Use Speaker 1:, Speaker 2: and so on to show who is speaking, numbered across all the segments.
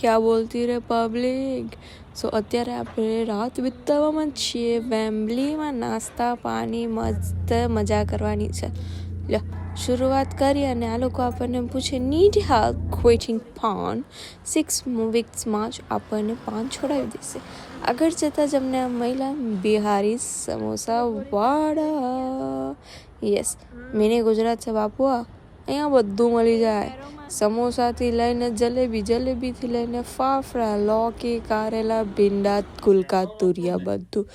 Speaker 1: ક્યાં બોલતી રે પબ્લિક. સો અત્યારે આપણે રાત વિતાવવામાં જ છીએ વેમ્બલીમાં. નાસ્તા પાણી મસ્ત મજા કરવાની છે. લો શરૂઆત કરીએ અને આ લોકો આપણને પૂછે નીડ હેલ્પ ક્વિટિંગ પાન. 6 વીક્સમાં જ આપણને પાન છોડાવી દેશે. આગળ જતાં જ અમને મહિલા બિહારી સમોસા વાળા. યસ મિની ગુજરાત છે બાપુ. અહીંયા બધું મળી જાય. સમોસાથી લઈને જલેબીથી લઈને ફાફડા, લોકી, કારેલા, ભીંડા, ગુલકા, તુરિયા બધું.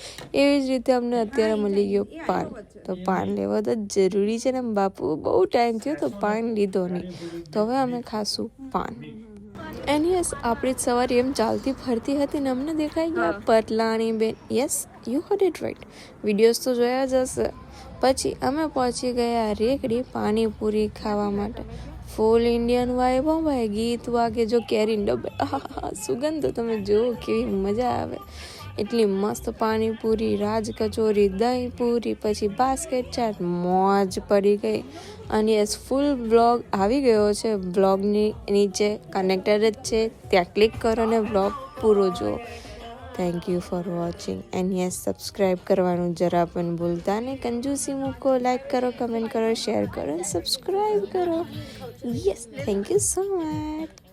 Speaker 1: એવી જ રીતે અમને અત્યારે મળી ગયું પાન. તો પાન લેવો તો જરૂરી છે ને બાપુ. બહુ ટાઈમ થયો તો પાન લીધો નહીં. તો હવે અમે ખાશું પાન. એન્ડ યસ આપણી જ સવારે એમ ચાલતી ફરતી હતી ને અમને દેખાઈ ગયા પટલાણી બેન. Yes you heard it right. Videos તો જોયા જ હશે. પછી અમે પહોંચી ગયા રેકડી પાણીપુરી ખાવા માટે. ફૂલ ઇન્ડિયન વાઇબ હો ભાઈ. ગીત વાગે જો કેરીન ડબ્બે. સુગંધ તો તમે જુઓ કેવી મજા આવે. એટલી મસ્ત પાણીપુરી, રાજ કચોરી, દહીં પૂરી, પછી બાસ્કેટ ચાટ. મોજ પડી ગઈ. અને યસ ફૂલ વ્લોગ આવી ગયો છે. વ્લોગની નીચે કનેક્ટેડ જ છે, ત્યાં ક્લિક કરો અને વ્લોગ પૂરો જુઓ. Thank you for watching. And yes subscribe કરવાનું જરા પણ ભૂલતા નહીં. કંજૂસી મૂકો. લાઈક કરો, કમેન્ટ કરો, શેર કરો અને સબસ્ક્રાઈબ કરો. Yes thank you so much.